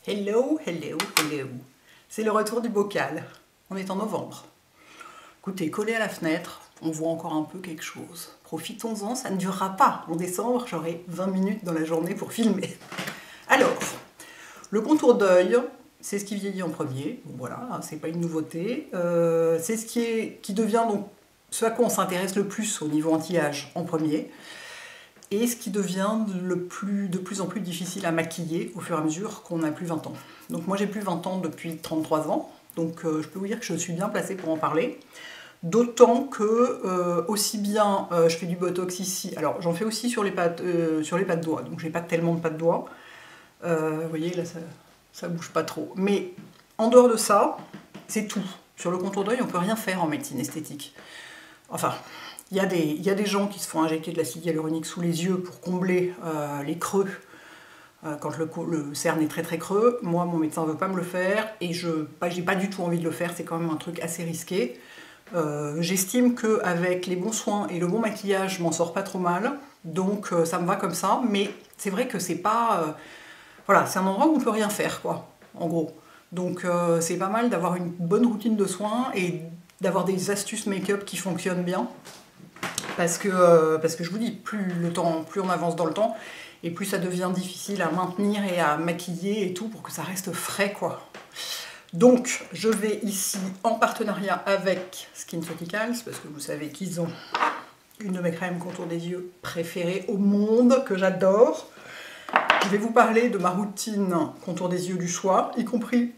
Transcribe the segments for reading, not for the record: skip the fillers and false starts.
Hello, hello, hello. C'est le retour du bocal. On est en novembre. Écoutez, collé à la fenêtre, on voit encore un peu quelque chose. Profitons-en, ça ne durera pas. En décembre, j'aurai 20 minutes dans la journée pour filmer. Alors, le contour d'œil, c'est ce qui vieillit en premier. Bon, voilà, c'est pas une nouveauté. C'est ce qui devient donc ce à quoi on s'intéresse le plus au niveau anti-âge en premier. Et ce qui devient de plus en plus difficile à maquiller au fur et à mesure qu'on n'a plus 20 ans. Donc moi j'ai plus 20 ans depuis 33 ans, donc je peux vous dire que je suis bien placée pour en parler. D'autant que aussi bien je fais du botox ici, alors j'en fais aussi sur les pas de doigts, donc j'ai pas tellement de pas de doigts. Vous voyez là ça bouge pas trop. Mais en dehors de ça, c'est tout. Sur le contour d'œil, on peut rien faire en médecine esthétique. Enfin, il y a des gens qui se font injecter de l'acide hyaluronique sous les yeux pour combler les creux quand le cerne est très très creux. Moi, mon médecin ne veut pas me le faire et je n'ai pas du tout envie de le faire, c'est quand même un truc assez risqué. J'estime qu'avec les bons soins et le bon maquillage, je m'en sors pas trop mal, donc ça me va comme ça, mais c'est vrai que c'est pas... voilà, c'est un endroit où on peut rien faire, quoi, en gros. Donc c'est pas mal d'avoir une bonne routine de soins et d'avoir des astuces make-up qui fonctionnent bien. Parce que je vous dis, plus on avance dans le temps, et plus ça devient difficile à maintenir et à maquiller et tout pour que ça reste frais, quoi. Donc, je vais ici en partenariat avec SkinCeuticals, parce que vous savez qu'ils ont une de mes crèmes contour des yeux préférées au monde, que j'adore. Je vais vous parler de ma routine contour des yeux du soir, y compris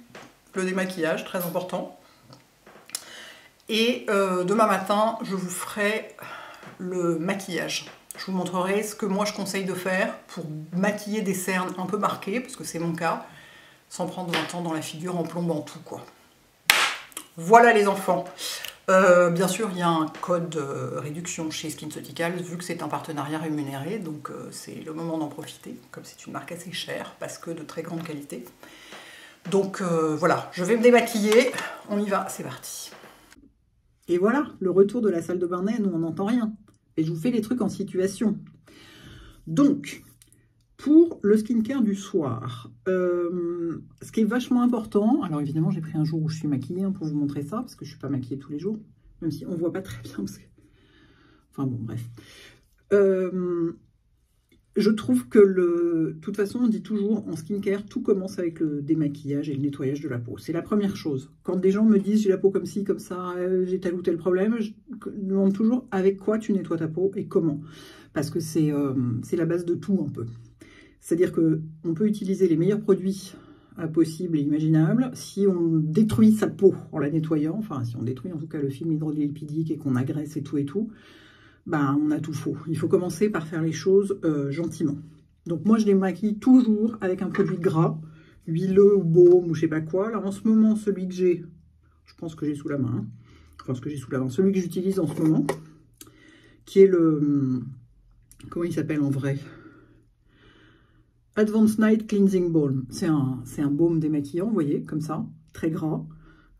le démaquillage, très important. Et demain matin, je vous ferai le maquillage. Je vous montrerai ce que moi je conseille de faire pour maquiller des cernes un peu marquées, parce que c'est mon cas, sans prendre 20 ans dans la figure en plombant tout, quoi. Voilà les enfants. Bien sûr, il y a un code réduction chez SkinCeuticals, vu que c'est un partenariat rémunéré, donc c'est le moment d'en profiter, comme c'est une marque assez chère, parce que de très grande qualité. Donc voilà, je vais me démaquiller, on y va, c'est parti. Et voilà, le retour de la salle de bain naine où on n'entend rien. Et je vous fais les trucs en situation. Donc, pour le skincare du soir, ce qui est vachement important, alors évidemment j'ai pris un jour où je suis maquillée hein, pour vous montrer ça, parce que je ne suis pas maquillée tous les jours, même si on ne voit pas très bien, parce que... Enfin bon, bref. Je trouve que de toute façon, on dit toujours en skincare, tout commence avec le démaquillage et le nettoyage de la peau. C'est la première chose. Quand des gens me disent j'ai la peau comme ci, comme ça, j'ai tel ou tel problème, je demande toujours avec quoi tu nettoies ta peau et comment. Parce que c'est la base de tout un peu. C'est-à-dire qu'on peut utiliser les meilleurs produits possibles et imaginables si on détruit sa peau en la nettoyant, enfin si on détruit en tout cas le film hydrolipidique et qu'on agresse et tout, ben, on a tout faux. Il faut commencer par faire les choses gentiment. Donc moi, je les maquille toujours avec un produit gras, huileux ou baume ou je sais pas quoi. Alors en ce moment, celui que j'ai, je pense que j'ai sous la main, hein. Enfin ce que j'ai sous la main, celui que j'utilise en ce moment, qui est le... Comment il s'appelle en vrai? Advanced Night Cleansing Balm. C'est un baume démaquillant, vous voyez, comme ça, très gras,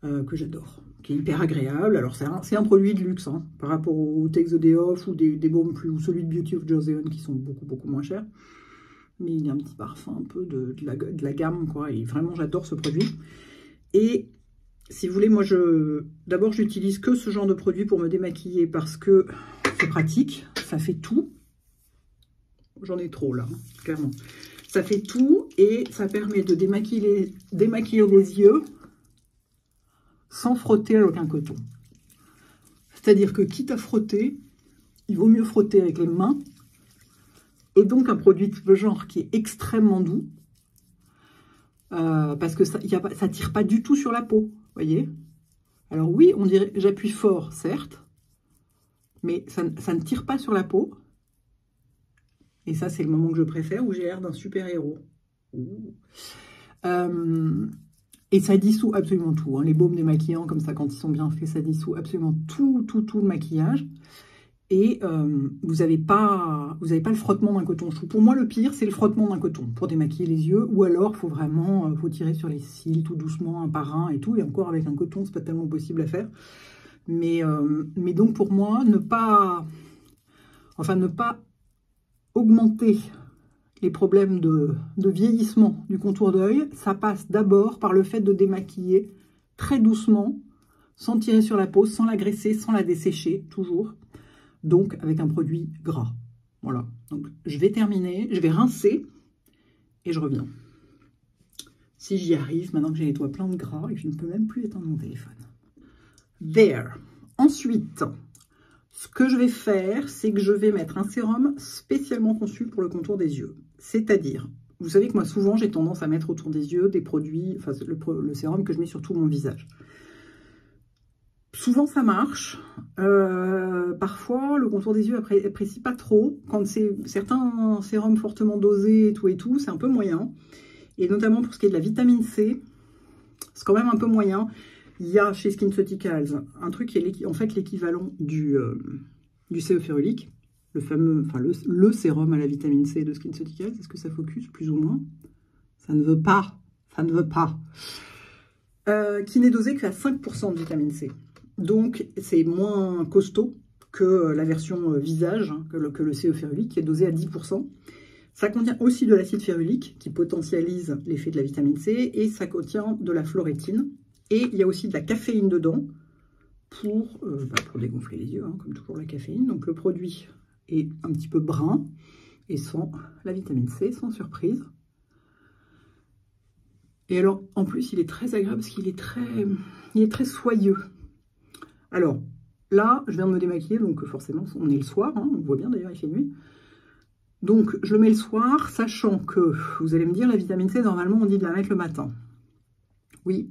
que j'adore. Qui est hyper agréable. Alors c'est un produit de luxe hein, par rapport au Texodeoff ou des baumes plus, ou celui de Beauty of Joseon qui sont beaucoup moins chers. Mais il y a un petit parfum un peu de la gamme, quoi. Et vraiment, j'adore ce produit. Et si vous voulez, moi, d'abord, j'utilise que ce genre de produit pour me démaquiller parce que c'est pratique, ça fait tout. J'en ai trop, là, hein, clairement. Ça fait tout et ça permet de démaquiller les yeux sans frotter avec un coton. C'est-à-dire que quitte à frotter, il vaut mieux frotter avec les mains. Et donc un produit de ce genre qui est extrêmement doux. Parce que ça ne tire pas du tout sur la peau. Voyez. Alors oui, on dirait j'appuie fort, certes. Mais ça ne tire pas sur la peau. Et ça, c'est le moment que je préfère, où j'ai l'air d'un super-héros. Et ça dissout absolument tout. Hein. Les baumes démaquillants, comme ça, quand ils sont bien faits, ça dissout absolument tout le maquillage. Et vous n'avez pas le frottement d'un coton. Pour moi, le pire, c'est le frottement d'un coton pour démaquiller les yeux. Ou alors, il faut vraiment tirer sur les cils tout doucement, un par un et tout. Et encore, avec un coton, c'est pas tellement possible à faire. Mais donc, pour moi, ne pas augmenter les problèmes de vieillissement du contour d'œil, ça passe d'abord par le fait de démaquiller très doucement, sans tirer sur la peau, sans la graisser, sans la dessécher, toujours. Donc, avec un produit gras. Voilà. Donc, je vais terminer, je vais rincer et je reviens. Si j'y arrive, maintenant que j'ai les doigts pleins de gras et que je ne peux même plus éteindre mon téléphone. There. Ensuite, ce que je vais faire, c'est que je vais mettre un sérum spécialement conçu pour le contour des yeux. C'est-à-dire, vous savez que moi, souvent, j'ai tendance à mettre autour des yeux des produits, enfin, le sérum que je mets sur tout mon visage. Souvent, ça marche. Parfois, le contour des yeux apprécie pas trop. Quand c'est certains sérums fortement dosés et tout, c'est un peu moyen. Et notamment pour ce qui est de la vitamine C, c'est quand même un peu moyen. Il y a chez SkinCeuticals un truc qui est en fait l'équivalent du CO férulique, le fameux, enfin le sérum à la vitamine C de SkinCeuticals. Est-ce que ça focus plus ou moins? Ça ne veut pas, ça ne veut pas. Qui n'est dosé qu'à 5% de vitamine C. Donc c'est moins costaud que la version visage, hein, que le CO férulique, qui est dosé à 10%. Ça contient aussi de l'acide férulique qui potentialise l'effet de la vitamine C et ça contient de la florétine. Et il y a aussi de la caféine dedans pour dégonfler les yeux, hein, comme toujours la caféine. Donc le produit est un petit peu brun et sans la vitamine C, sans surprise. Et alors, en plus, il est très agréable parce qu'il est très soyeux. Alors, là, je viens de me démaquiller, donc forcément, on est le soir, hein, on voit bien d'ailleurs, il fait nuit. Donc, je le mets le soir, sachant que, vous allez me dire, la vitamine C, normalement, on dit de la mettre le matin. Oui,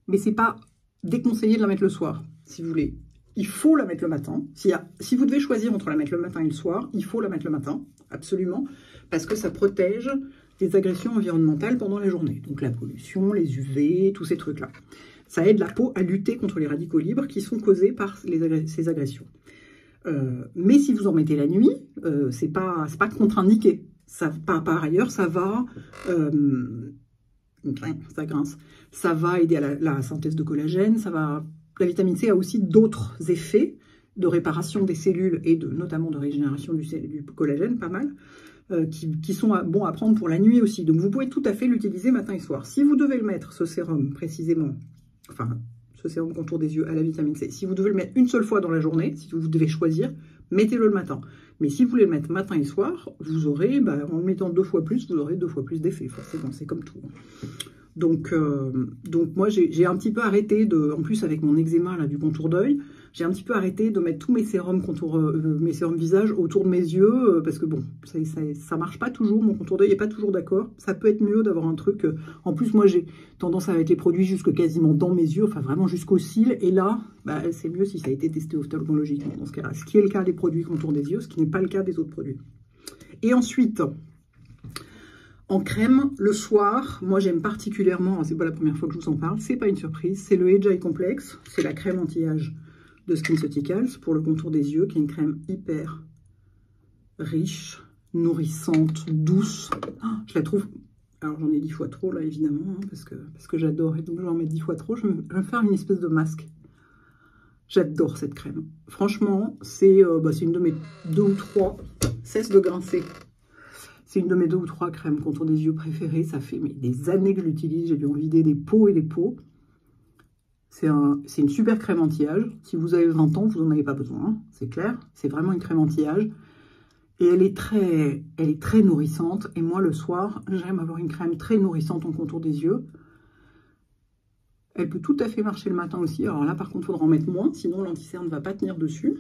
mais c'est pas déconseillé de la mettre le soir, si vous voulez. Il faut la mettre le matin. Si vous devez choisir entre la mettre le matin et le soir, il faut la mettre le matin, absolument, parce que ça protège des agressions environnementales pendant la journée. Donc la pollution, les UV, tous ces trucs-là. Ça aide la peau à lutter contre les radicaux libres qui sont causés par ces agressions. Mais si vous en mettez la nuit, c'est pas contre-indiqué. Par ailleurs, ça va... ça grince. Ça va aider à la synthèse de collagène. La vitamine C a aussi d'autres effets de réparation des cellules et notamment de régénération du collagène, pas mal, qui sont bons à prendre pour la nuit aussi. Donc vous pouvez tout à fait l'utiliser matin et soir. Si vous devez le mettre, ce sérum précisément, enfin ce sérum contour des yeux à la vitamine C, si vous devez le mettre une seule fois dans la journée, si vous devez choisir, mettez-le le matin. Mais si vous voulez le mettre matin et soir, vous aurez, en le mettant 2 fois plus, vous aurez 2 fois plus d'effet, forcément, c'est comme tout. Donc moi, j'ai un petit peu arrêté en plus avec mon eczéma là, du contour d'œil, j'ai un petit peu arrêté de mettre tous mes sérums mes sérums visage autour de mes yeux, parce que bon, ça marche pas toujours, mon contour d'œil n'est pas toujours d'accord. Ça peut être mieux d'avoir un truc, en plus moi j'ai tendance à mettre les produits jusque quasiment dans mes yeux, enfin vraiment jusqu'aux cils, et là, c'est mieux si ça a été testé ophtalmologiquement dans ce cas-là, ce qui est le cas des produits contour des yeux, ce qui n'est pas le cas des autres produits. Et ensuite... en crème, le soir, moi j'aime particulièrement, c'est pas la première fois que je vous en parle, c'est pas une surprise, c'est le Age Eye Complex, c'est la crème anti-âge de SkinCeuticals pour le contour des yeux, qui est une crème hyper riche, nourrissante, douce. Ah, je la trouve, alors j'en ai 10 fois trop là évidemment, hein, parce que j'adore, et donc je vais en mettre 10 fois trop, je vais me faire une espèce de masque. J'adore cette crème. Franchement, c'est une de mes 2 ou 3, cesse de grincer. C'est une de mes 2 ou 3 crèmes contour des yeux préférées. Ça fait des années que je l'utilise. J'ai dû en vider des pots et des pots. C'est une super crème anti-âge. Si vous avez 20 ans, vous n'en avez pas besoin. Hein, c'est clair. C'est vraiment une crème anti-âge. Et elle est très nourrissante. Et moi, le soir, j'aime avoir une crème très nourrissante en contour des yeux. Elle peut tout à fait marcher le matin aussi. Alors là, par contre, il faudra en mettre moins. Sinon, l'anti-cerne ne va pas tenir dessus.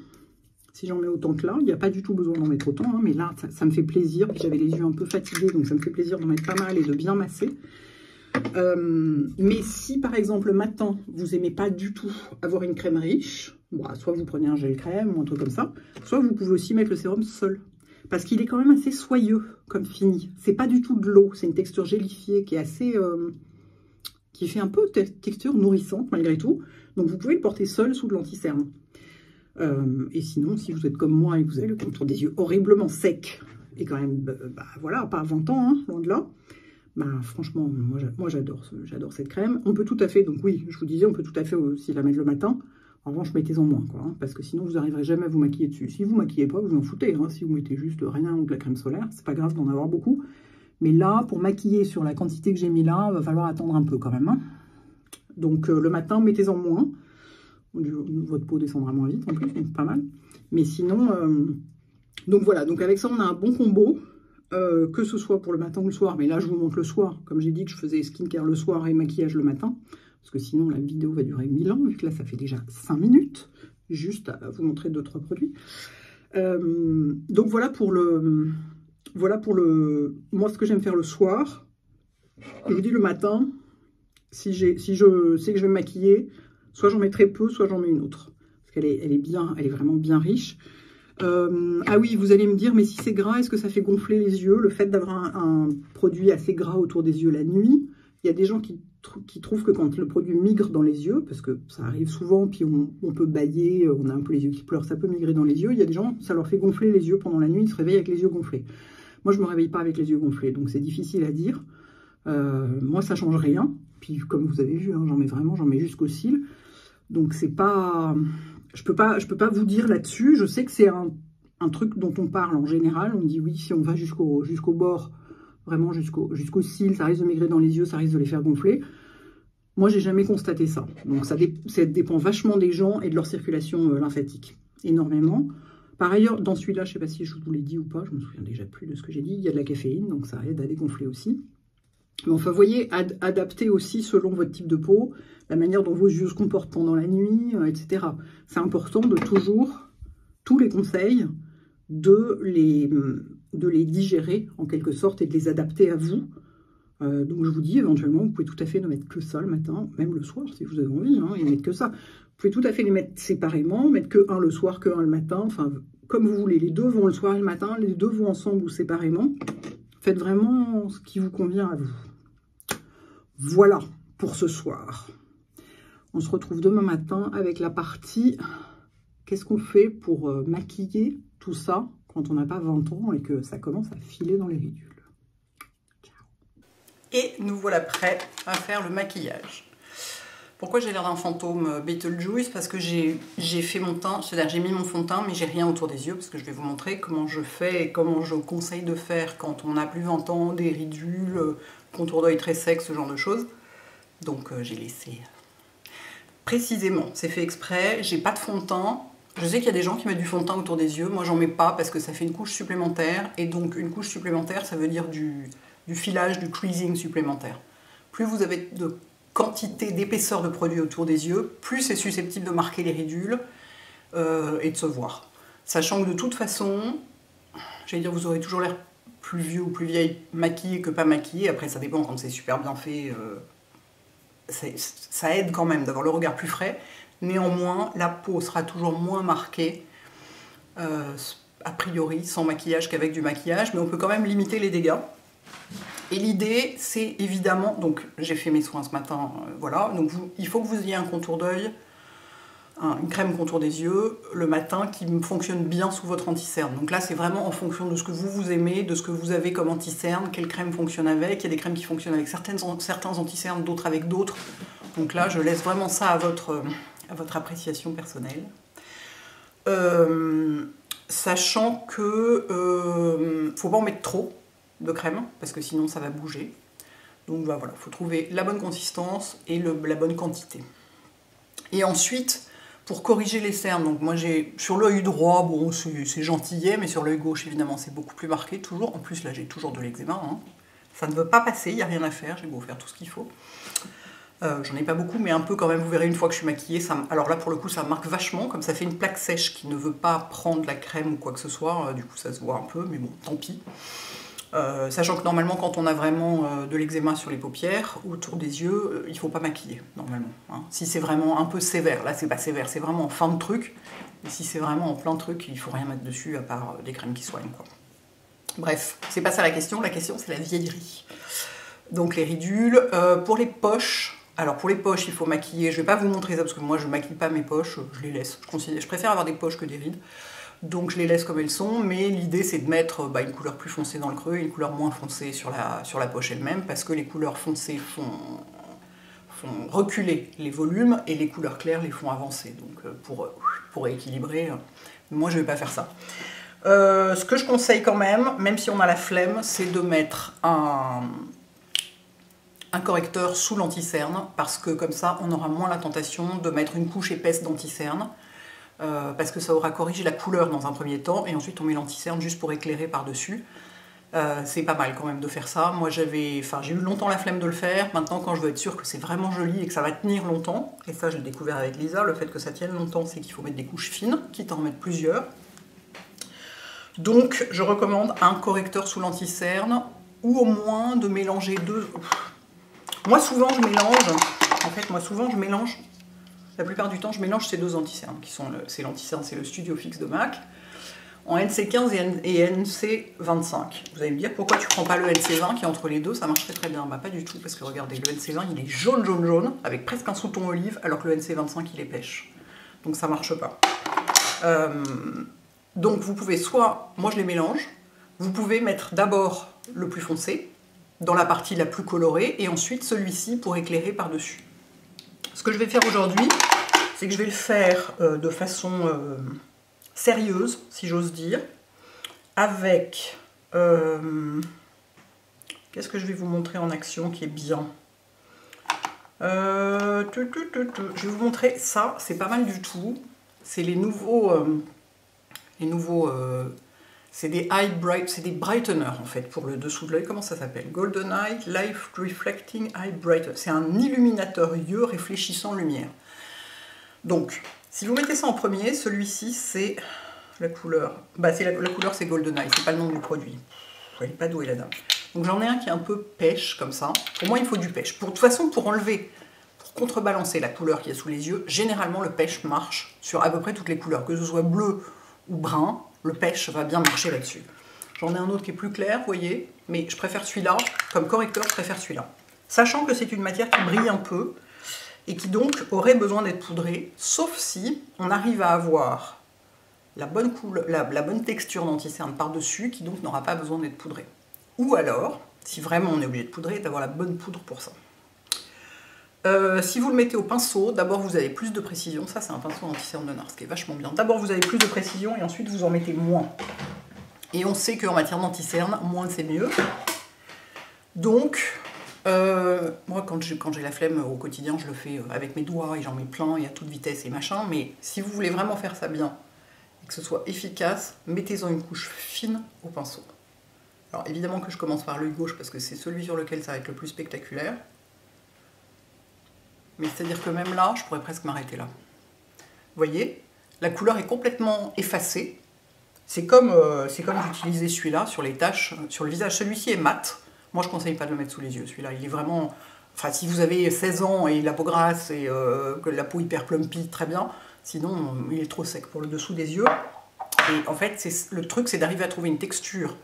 Si j'en mets autant que là, il n'y a pas du tout besoin d'en mettre autant, hein, mais là, ça me fait plaisir. J'avais les yeux un peu fatigués, donc ça me fait plaisir d'en mettre pas mal et de bien masser. Mais si, par exemple, le matin, vous n'aimez pas du tout avoir une crème riche, soit vous prenez un gel crème ou un truc comme ça, soit vous pouvez aussi mettre le sérum seul. Parce qu'il est quand même assez soyeux comme fini. C'est pas du tout de l'eau, c'est une texture gélifiée qui est assez... qui fait un peu texture nourrissante malgré tout. Donc vous pouvez le porter seul sous de l'anti-cerne. Et sinon, si vous êtes comme moi et que vous avez le contour des yeux horriblement sec, et quand même, voilà, pas 20 ans, hein, loin de là, franchement, moi j'adore cette crème. On peut tout à fait, donc oui, je vous disais, on peut tout à fait aussi la mettre le matin. En revanche, mettez-en moins, quoi, hein, parce que sinon, vous n'arriverez jamais à vous maquiller dessus. Si vous ne maquillez pas, vous en foutez. Hein, si vous mettez juste rien ou de la crème solaire, c'est pas grave d'en avoir beaucoup. Mais là, pour maquiller sur la quantité que j'ai mis là, il va falloir attendre un peu quand même. Hein. Donc, le matin, mettez-en moins. Votre peau descendra moins vite, en plus, donc pas mal. Mais sinon, donc voilà. Donc, avec ça, on a un bon combo. Que ce soit pour le matin ou le soir. Mais là, je vous montre le soir. Comme j'ai dit que je faisais skincare le soir et maquillage le matin. Parce que sinon, la vidéo va durer 1000 ans, vu que là, ça fait déjà 5 minutes, juste à vous montrer 2-3 produits. Donc, voilà pour le... Moi, ce que j'aime faire le soir, je vous dis le matin, si je sais que je vais me maquiller, soit j'en mets très peu, soit j'en mets une autre. Parce qu'elle est vraiment bien riche. Ah oui, vous allez me dire, mais si c'est gras, est-ce que ça fait gonfler les yeux? Le fait d'avoir un produit assez gras autour des yeux la nuit, il y a des gens qui trouvent que quand le produit migre dans les yeux, parce que ça arrive souvent, puis on peut bâiller, on a un peu les yeux qui pleurent, ça peut migrer dans les yeux. Il y a des gens, ça leur fait gonfler les yeux pendant la nuit, ils se réveillent avec les yeux gonflés. Moi, je ne me réveille pas avec les yeux gonflés, donc c'est difficile à dire. Moi, ça ne change rien. Puis, comme vous avez vu, hein, j'en mets jusqu'aux cils. Donc, c'est pas... Je peux pas vous dire là-dessus. Je sais que c'est un truc dont on parle en général. On dit oui, si on va jusqu'au bord, vraiment jusqu'aux cils, ça risque de migrer dans les yeux, ça risque de les faire gonfler. Moi, j'ai jamais constaté ça. Donc, ça dépend vachement des gens et de leur circulation lymphatique. Énormément. Par ailleurs, dans celui-là, je ne sais pas si je vous l'ai dit ou pas, je me souviens déjà plus de ce que j'ai dit, il y a de la caféine, donc ça aide à dégonfler aussi. Mais enfin, vous voyez, adapter aussi selon votre type de peau, la manière dont vos yeux se comportent pendant la nuit, etc. C'est important de toujours, tous les conseils, de les digérer en quelque sorte et de les adapter à vous. Donc je vous dis, éventuellement, vous pouvez tout à fait ne mettre que ça le matin, même le soir, si vous avez envie, hein, et mettre que ça. Vous pouvez tout à fait les mettre séparément, mettre que un le soir, que un le matin, enfin, comme vous voulez. Les deux vont le soir et le matin, les deux vont ensemble ou séparément. Faites vraiment ce qui vous convient à vous. Voilà pour ce soir. On se retrouve demain matin avec la partie qu'est-ce qu'on fait pour maquiller tout ça quand on n'a pas 20 ans et que ça commence à filer dans les ridules. Et nous voilà prêts à faire le maquillage. Pourquoi j'ai l'air d'un fantôme Beetlejuice? Parce que j'ai fait mon teint, c'est-à-dire j'ai mis mon fond de teint, mais j'ai rien autour des yeux, parce que je vais vous montrer comment je fais et comment je conseille de faire quand on a plus 20 ans, des ridules, contour d'œil très sec, ce genre de choses. Donc j'ai laissé précisément, c'est fait exprès, j'ai pas de fond de teint. Je sais qu'il y a des gens qui mettent du fond de teint autour des yeux, moi j'en mets pas parce que ça fait une couche supplémentaire, et donc une couche supplémentaire, ça veut dire du filage, du creasing supplémentaire. Plus vous avez de quantité d'épaisseur de produit autour des yeux, plus c'est susceptible de marquer les ridules et de se voir. Sachant que de toute façon, j'allais dire, vous aurez toujours l'air plus vieux ou plus vieille maquillé que pas maquillé. Après, ça dépend, quand c'est super bien fait, ça aide quand même d'avoir le regard plus frais. Néanmoins, la peau sera toujours moins marquée, a priori, sans maquillage qu'avec du maquillage, mais on peut quand même limiter les dégâts. Et l'idée, c'est évidemment, donc j'ai fait mes soins ce matin, voilà, donc il faut que vous ayez un contour d'œil, une crème contour des yeux, le matin, qui fonctionne bien sous votre anti-cerne. Donc là, c'est vraiment en fonction de ce que vous aimez, de ce que vous avez comme anti-cerne, quelle crème fonctionne avec. Il y a des crèmes qui fonctionnent avec certains anti-cernes, d'autres avec d'autres. Donc là, je laisse vraiment ça à votre appréciation personnelle. Sachant que faut pas en mettre trop de crème, parce que sinon ça va bouger. Donc voilà, il faut trouver la bonne consistance et la bonne quantité. Et ensuite, pour corriger les cernes, donc moi j'ai sur l'œil droit, bon c'est gentillet, mais sur l'œil gauche évidemment c'est beaucoup plus marqué, toujours. En plus là j'ai toujours de l'eczéma, hein. Ça ne veut pas passer, il n'y a rien à faire, j'ai beau faire tout ce qu'il faut. J'en ai pas beaucoup, mais un peu quand même, vous verrez une fois que je suis maquillée. Alors là pour le coup ça marque vachement, comme ça fait une plaque sèche qui ne veut pas prendre la crème ou quoi que ce soit, du coup ça se voit un peu, mais bon, tant pis. Sachant que normalement quand on a vraiment de l'eczéma sur les paupières, autour des yeux, il ne faut pas maquiller normalement, hein. Si c'est vraiment un peu sévère, là c'est pas sévère, c'est vraiment en fin de truc, et si c'est vraiment en plein truc, il ne faut rien mettre dessus à part des crèmes qui soignent, quoi. Bref, c'est pas ça la question c'est la vieillerie. Donc les ridules, pour les poches, alors pour les poches il faut maquiller, je vais pas vous montrer ça parce que moi je maquille pas mes poches, je les laisse, je préfère avoir des poches que des rides. Donc je les laisse comme elles sont, mais l'idée c'est de mettre une couleur plus foncée dans le creux et une couleur moins foncée sur la poche elle-même, parce que les couleurs foncées font reculer les volumes et les couleurs claires les font avancer. Donc pour équilibrer, moi je ne vais pas faire ça. Ce que je conseille quand même si on a la flemme, c'est de mettre un correcteur sous l'anti-cerne, parce que comme ça on aura moins la tentation de mettre une couche épaisse d'anti-cerne, parce que ça aura corrigé la couleur dans un premier temps, et ensuite on met l'anti-cerne juste pour éclairer par-dessus. C'est pas mal quand même de faire ça. Moi j'ai eu longtemps la flemme de le faire. Maintenant, quand je veux être sûre que c'est vraiment joli et que ça va tenir longtemps, et ça je l'ai découvert avec Lisa, le fait que ça tienne longtemps, c'est qu'il faut mettre des couches fines, quitte à en mettre plusieurs. Donc je recommande un correcteur sous l'anti-cerne, ou au moins de mélanger deux. Moi souvent je mélange, la plupart du temps je mélange ces deux anti-cernes, qui sont c'est l'anti-cerne, c'est le Studio Fix de MAC, en NC15 et NC25. Vous allez me dire, pourquoi tu prends pas le NC20 qui est entre les deux, ça marcherait très bien. Bah pas du tout, parce que regardez, le NC20 il est jaune, avec presque un sous-ton olive, alors que le NC25 il est pêche. Donc ça marche pas. Donc vous pouvez soit, moi je les mélange, vous pouvez mettre d'abord le plus foncé, dans la partie la plus colorée, et ensuite celui-ci pour éclairer par-dessus. Ce que je vais faire aujourd'hui, c'est que je vais le faire de façon sérieuse, si j'ose dire, avec... Qu'est-ce que je vais vous montrer en action qui est bien? Je vais vous montrer ça, c'est pas mal du tout. C'est les nouveaux... c'est des brighteners en fait pour le dessous de l'œil. Comment ça s'appelle? Golden Eye Life Reflecting Eye Brightener. C'est un illuminateur yeux réfléchissant lumière. Donc, si vous mettez ça en premier, celui-ci c'est la couleur. Bah, la couleur c'est Golden Eye, c'est pas le nom du produit. Elle n'est pas douée la dame. Donc j'en ai un qui est un peu pêche comme ça. Pour moi il faut du pêche. De toute façon, pour enlever, pour contrebalancer la couleur qu'il y a sous les yeux, généralement le pêche marche sur à peu près toutes les couleurs, que ce soit bleu ou brun. Le pêche va bien marcher là-dessus. J'en ai un autre qui est plus clair, vous voyez, mais je préfère celui-là. Comme correcteur, je préfère celui-là. Sachant que c'est une matière qui brille un peu et qui donc aurait besoin d'être poudrée, sauf si on arrive à avoir la bonne texture d'anti-cerne par-dessus, qui donc n'aura pas besoin d'être poudrée. Ou alors, si vraiment on est obligé de poudrer, d'avoir la bonne poudre pour ça. Si vous le mettez au pinceau, d'abord vous avez plus de précision. Ça c'est un pinceau anti-cerne de Nars qui est vachement bien. D'abord vous avez plus de précision et ensuite vous en mettez moins. Et on sait qu'en matière d'anti-cerne, moins c'est mieux. Donc, moi quand j'ai la flemme au quotidien, je le fais avec mes doigts et j'en mets plein et à toute vitesse et machin. Mais si vous voulez vraiment faire ça bien et que ce soit efficace, mettez-en une couche fine au pinceau. Alors évidemment que je commence par l'œil gauche parce que c'est celui sur lequel ça va être le plus spectaculaire. Mais c'est-à-dire que même là, je pourrais presque m'arrêter là. Vous voyez, la couleur est complètement effacée. C'est comme j'utilisais celui-là sur les taches, sur le visage. Celui-ci est mat. Moi, je ne conseille pas de le mettre sous les yeux. Celui-là, il est vraiment... Enfin, si vous avez 16 ans et la peau grasse et que la peau hyper plumpy, très bien. Sinon, il est trop sec pour le dessous des yeux. Et en fait, le truc, c'est d'arriver à trouver une texture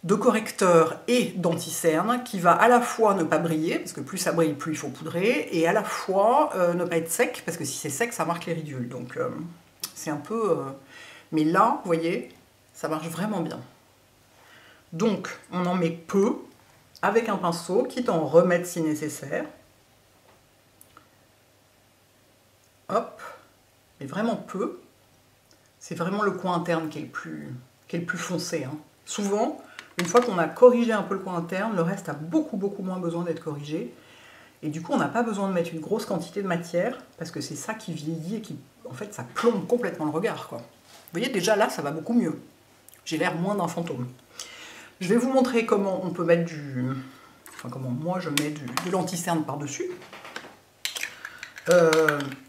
de correcteur et d'anti-cerne qui va à la fois ne pas briller, parce que plus ça brille, plus il faut poudrer, et à la fois ne pas être sec, parce que si c'est sec, ça marque les ridules. Donc c'est un peu... Mais là, vous voyez, ça marche vraiment bien. Donc on en met peu, avec un pinceau, quitte à en remettre si nécessaire. Hop, mais vraiment peu. C'est vraiment le coin interne qui est le plus foncé. Hein. Souvent, une fois qu'on a corrigé un peu le coin interne, le reste a beaucoup moins besoin d'être corrigé. Et du coup, on n'a pas besoin de mettre une grosse quantité de matière, parce que c'est ça qui vieillit et qui, en fait, ça plombe complètement le regard, quoi. Vous voyez, déjà là, ça va beaucoup mieux. J'ai l'air moins d'un fantôme. Je vais vous montrer comment on peut mettre enfin, comment moi je mets de l'anti-cerne par-dessus.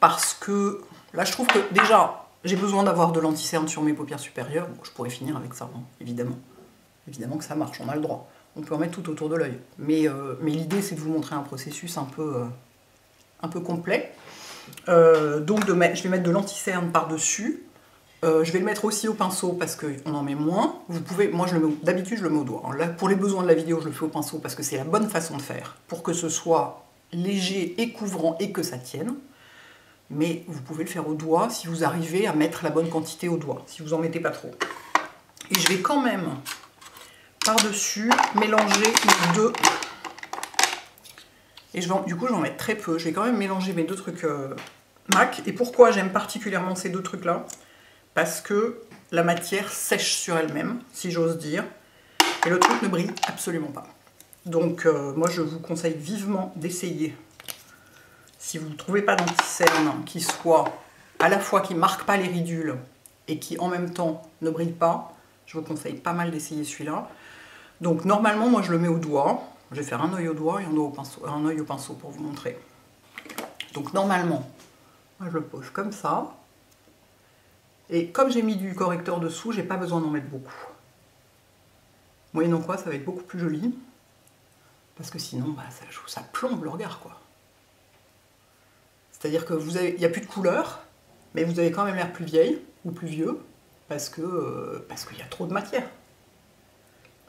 Parce que là, je trouve que déjà, j'ai besoin d'avoir de l'anti-cerne sur mes paupières supérieures. Bon, je pourrais finir avec ça, hein, évidemment. Évidemment que ça marche, on a le droit. On peut en mettre tout autour de l'œil. Mais l'idée, c'est de vous montrer un processus un peu complet. Donc, je vais mettre de l'anti-cerne par-dessus. Je vais le mettre aussi au pinceau parce qu'on en met moins. Vous pouvez, moi, d'habitude, je le mets au doigt. Alors là, pour les besoins de la vidéo, je le fais au pinceau parce que c'est la bonne façon de faire. Pour que ce soit léger et couvrant et que ça tienne. Mais vous pouvez le faire au doigt si vous arrivez à mettre la bonne quantité au doigt. Si vous en mettez pas trop. Et je vais quand même... par-dessus, mélanger les deux Et du coup, je vais en mettre très peu. Je vais quand même mélanger mes deux trucs MAC. Et pourquoi j'aime particulièrement ces deux trucs-là? Parce que la matière sèche sur elle-même, si j'ose dire. Et le truc ne brille absolument pas. Donc, moi, je vous conseille vivement d'essayer. Si vous ne trouvez pas d'anti-cerne qui soit à la fois qui ne marque pas les ridules et qui, en même temps, ne brille pas, je vous conseille pas mal d'essayer celui-là. Donc, normalement, moi, je le mets au doigt. Je vais faire un œil au doigt et un œil au pinceau pour vous montrer. Donc normalement, moi je le pose comme ça. Et comme j'ai mis du correcteur dessous, j'ai pas besoin d'en mettre beaucoup. Moyennant quoi, ça va être beaucoup plus joli. Parce que sinon, bah, ça plombe le regard, quoi. C'est-à-dire que il n'y a plus de couleur, mais vous avez quand même l'air plus vieille ou plus vieux, parce qu'il y a trop de matière.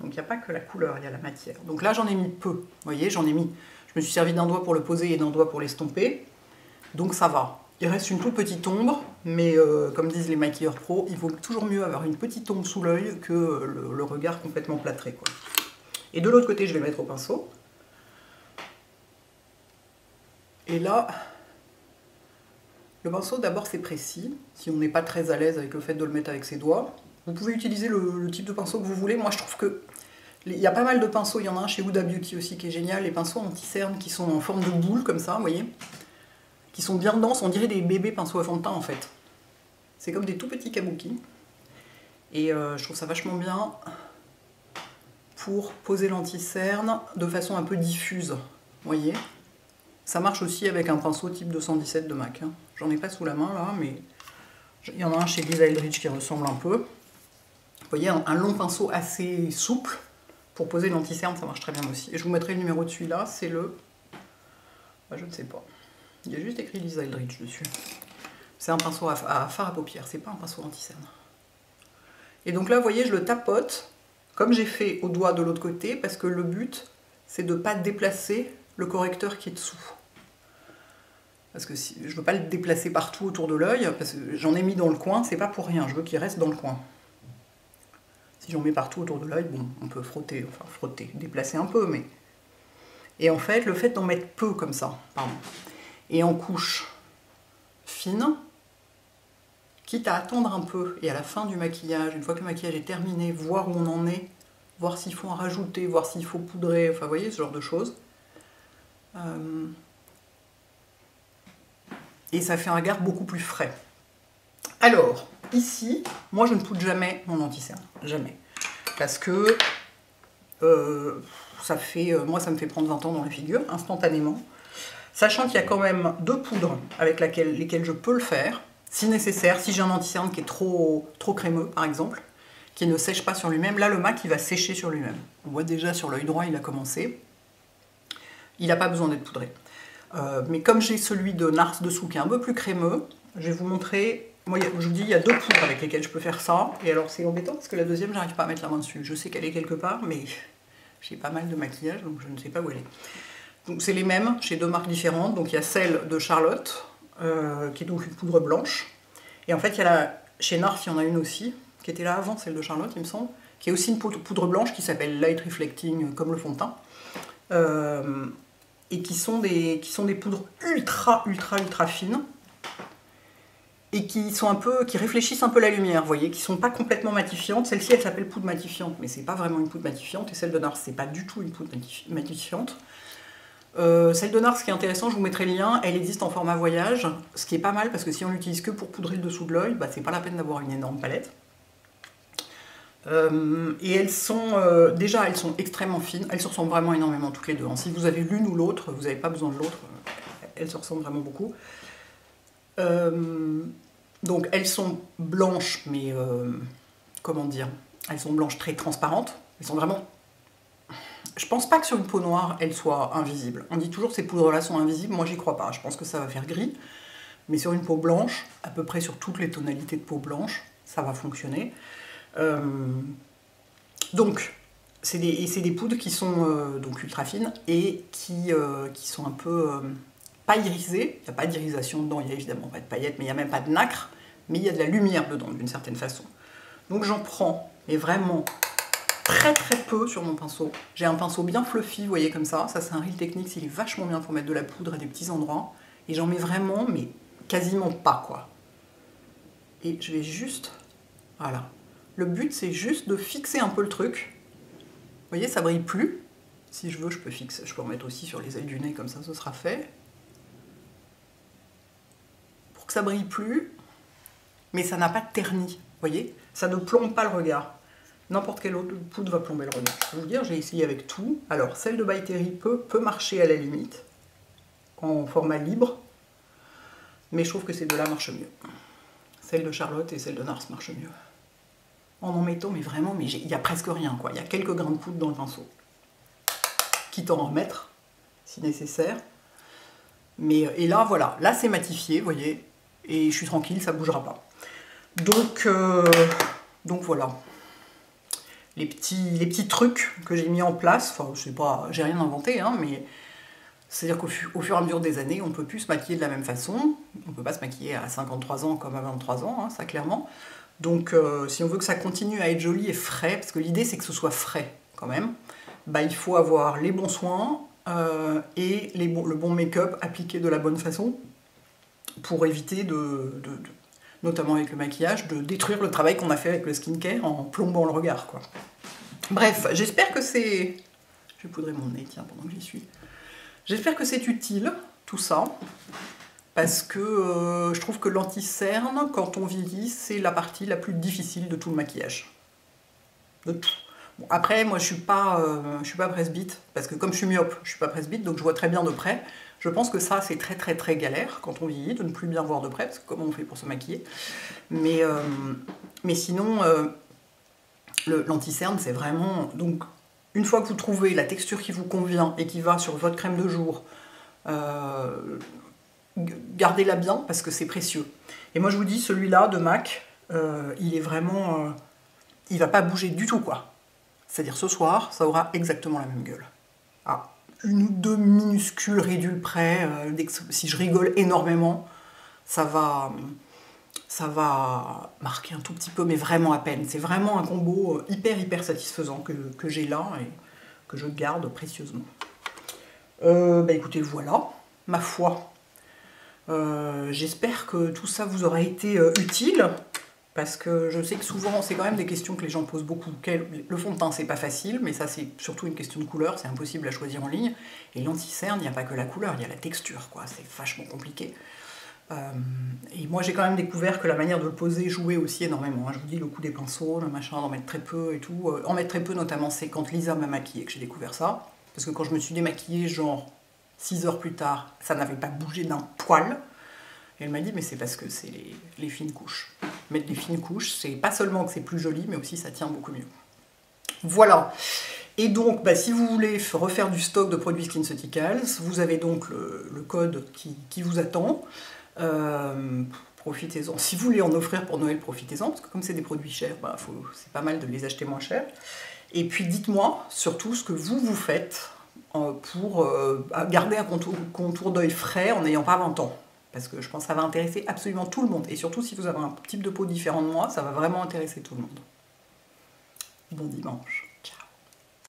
Donc il n'y a pas que la couleur, il y a la matière. Donc là j'en ai mis peu, vous voyez, je me suis servi d'un doigt pour le poser et d'un doigt pour l'estomper. Donc ça va. Il reste une toute petite ombre, mais comme disent les maquilleurs pros, il vaut toujours mieux avoir une petite ombre sous l'œil que le regard complètement plâtré, quoi. Et de l'autre côté, je vais le mettre au pinceau. Et là, le pinceau d'abord c'est précis, si on n'est pas très à l'aise avec le fait de le mettre avec ses doigts. Vous pouvez utiliser le type de pinceau que vous voulez. Moi, je trouve que il y a pas mal de pinceaux. Il y en a un chez Huda Beauty aussi qui est génial. Les pinceaux anti-cerne qui sont en forme de boule, comme ça, vous voyez. Qui sont bien denses. On dirait des bébés pinceaux à fond de teint, en fait. C'est comme des tout petits kabuki. Et je trouve ça vachement bien pour poser l'anti-cerne de façon un peu diffuse. Vous voyez. Ça marche aussi avec un pinceau type 217 de MAC. Hein. J'en ai pas sous la main, là, mais il y en a un chez Lisa Eldridge qui ressemble un peu. Vous voyez, un long pinceau assez souple pour poser l'anti-cerne, ça marche très bien aussi. Et je vous mettrai le numéro de celui-là, c'est le... Bah, je ne sais pas. Il y a juste écrit Lisa Eldridge dessus. C'est un pinceau à fard à paupières, c'est pas un pinceau anti-cerne. Et donc là, vous voyez, je le tapote, comme j'ai fait au doigt de l'autre côté, parce que le but, c'est de ne pas déplacer le correcteur qui est dessous. Parce que si, je ne veux pas le déplacer partout autour de l'œil, parce que j'en ai mis dans le coin, c'est pas pour rien, je veux qu'il reste dans le coin. Si j'en mets partout autour de l'œil, bon, on peut frotter, enfin frotter, déplacer un peu, mais... Et en fait, le fait d'en mettre peu comme ça, pardon, et en couche fine, quitte à attendre un peu, et à la fin du maquillage, une fois que le maquillage est terminé, voir où on en est, voir s'il faut en rajouter, voir s'il faut poudrer, enfin vous voyez, ce genre de choses. Et ça fait un regard beaucoup plus frais. Alors, ici, moi je ne poudre jamais mon anti-cerne, jamais. Parce que moi ça me fait prendre 20 ans dans la figure, instantanément. Sachant qu'il y a quand même deux poudres avec lesquelles je peux le faire, si nécessaire, si j'ai un anti-cerne qui est trop crémeux par exemple, qui ne sèche pas sur lui-même. Là le MAC il va sécher sur lui-même. On voit déjà sur l'œil droit il a commencé. Il n'a pas besoin d'être poudré. Mais comme j'ai celui de NARS dessous qui est un peu plus crémeux, je vais vous montrer. Moi, je vous dis, il y a deux poudres avec lesquelles je peux faire ça. Et alors, c'est embêtant parce que la deuxième, j'arrive pas à mettre la main dessus. Je sais qu'elle est quelque part, mais j'ai pas mal de maquillage, donc je ne sais pas où elle est. Donc, c'est les mêmes chez deux marques différentes. Donc, il y a celle de Charlotte, qui est donc une poudre blanche. Et en fait, chez NARS, il y en a une aussi, qui était là avant, celle de Charlotte, il me semble, qui est aussi une poudre blanche qui s'appelle Light Reflecting, comme le fond de teint. Et qui sont des poudres ultra fines et qui réfléchissent un peu la lumière, vous voyez, qui sont pas complètement matifiantes. Celle-ci, elle s'appelle poudre matifiante, mais c'est pas vraiment une poudre matifiante, et celle de NARS, c'est pas du tout une poudre matifiante. Celle de NARS, ce qui est intéressant, je vous mettrai le lien, elle existe en format voyage, ce qui est pas mal, parce que si on l'utilise que pour poudrer le dessous de l'œil, bah, c'est pas la peine d'avoir une énorme palette. Et elles sont extrêmement fines, elles se ressemblent vraiment énormément toutes les deux. Si vous avez l'une ou l'autre, vous n'avez pas besoin de l'autre, elles se ressemblent vraiment beaucoup. Donc elles sont blanches, mais comment dire, elles sont blanches très transparentes. Elles sont vraiment... Je pense pas que sur une peau noire, elles soient invisibles. On dit toujours que ces poudres-là sont invisibles, moi j'y crois pas. Je pense que ça va faire gris, mais sur une peau blanche, à peu près sur toutes les tonalités de peau blanche, ça va fonctionner. Donc, c'est des poudres qui sont donc ultra fines et qui sont un peu pas irisées. Il n'y a pas d'irisation dedans, il n'y a évidemment pas de paillettes, mais il n'y a même pas de nacre, mais il y a de la lumière dedans d'une certaine façon. Donc j'en prends, mais vraiment très très peu sur mon pinceau. J'ai un pinceau bien fluffy, vous voyez comme ça c'est un Real Techniques, il est vachement bien pour mettre de la poudre à des petits endroits. Et j'en mets vraiment, mais quasiment pas quoi. Et je vais juste, voilà. Le but c'est juste de fixer un peu le truc. Vous voyez, ça brille plus. Si je veux, je peux fixer, je peux en mettre aussi sur les ailes du nez, comme ça ce sera fait. Pour que ça brille plus, mais ça n'a pas terni, vous voyez. Ça ne plombe pas le regard. N'importe quelle autre poudre va plomber le regard. Je vais vous dire, j'ai essayé avec tout. Alors, celle de By Terry peut marcher à la limite, en format libre, mais je trouve que ces deux-là marchent mieux. Celle de Charlotte et celle de Nars marchent mieux. En mettant, mais vraiment, mais il n'y a presque rien, quoi. Il y a quelques grains de poudre dans le pinceau. Quitte à en remettre, si nécessaire. Mais, et là, voilà. Là, c'est matifié, vous voyez. Et je suis tranquille, ça ne bougera pas. Donc voilà. Les petits trucs que j'ai mis en place, enfin, je sais pas, j'ai rien inventé, hein, mais c'est-à-dire qu'au fur et à mesure des années, on ne peut plus se maquiller de la même façon. On ne peut pas se maquiller à 53 ans comme à 23 ans, hein, ça clairement. Donc, si on veut que ça continue à être joli et frais, parce que l'idée c'est que ce soit frais quand même, bah, il faut avoir les bons soins et le bon make-up appliqué de la bonne façon pour éviter notamment avec le maquillage, de détruire le travail qu'on a fait avec le skincare en plombant le regard, quoi. Bref, j'espère que c'est... Je vais poudrer mon nez, tiens, pendant que j'y suis. J'espère que c'est utile, tout ça, parce que je trouve que l'anti-cerne, quand on vieillit, c'est la partie la plus difficile de tout le maquillage. De tout. Bon, après, moi, je suis pas presbyte, parce que comme je suis myope, je suis pas presbyte, donc je vois très bien de près. Je pense que ça, c'est très très très galère quand on vieillit, de ne plus bien voir de près, parce que comment on fait pour se maquiller. Mais sinon, l'anti-cerne, c'est vraiment... Donc, une fois que vous trouvez la texture qui vous convient et qui va sur votre crème de jour, gardez-la bien, parce que c'est précieux. Et moi, je vous dis, celui-là de MAC, il est vraiment... il va pas bouger du tout, quoi. C'est-à-dire, ce soir, ça aura exactement la même gueule. Ah, une ou deux minuscules ridules près, si je rigole énormément, ça va marquer un tout petit peu, mais vraiment à peine. C'est vraiment un combo hyper satisfaisant que j'ai là et que je garde précieusement. Bah écoutez, voilà, ma foi. J'espère que tout ça vous aura été utile. Parce que je sais que souvent, c'est quand même des questions que les gens posent beaucoup. Le fond de teint, c'est pas facile, mais ça, c'est surtout une question de couleur, c'est impossible à choisir en ligne. Et l'anti-cerne, il n'y a pas que la couleur, il y a la texture, quoi. C'est vachement compliqué. Et moi, j'ai quand même découvert que la manière de le poser jouait aussi énormément. Je vous dis, le coup des pinceaux, le machin, d'en mettre très peu et tout. En mettre très peu, notamment, c'est quand Lisa m'a maquillée que j'ai découvert ça. Parce que quand je me suis démaquillée, genre 6 heures plus tard, ça n'avait pas bougé d'un poil. Et elle m'a dit, mais c'est parce que c'est les fines couches. Mettre des fines couches, c'est pas seulement que c'est plus joli, mais aussi ça tient beaucoup mieux. Voilà. Et donc, bah, si vous voulez refaire du stock de produits SkinCeuticals, vous avez donc le code qui vous attend. Profitez-en. Si vous voulez en offrir pour Noël, profitez-en, parce que comme c'est des produits chers, bah, c'est pas mal de les acheter moins cher. Et puis dites-moi surtout ce que vous faites pour garder un contour d'œil frais en n'ayant pas 20 ans. Parce que je pense que ça va intéresser absolument tout le monde. Et surtout, si vous avez un type de peau différent de moi, ça va vraiment intéresser tout le monde. Bon dimanche.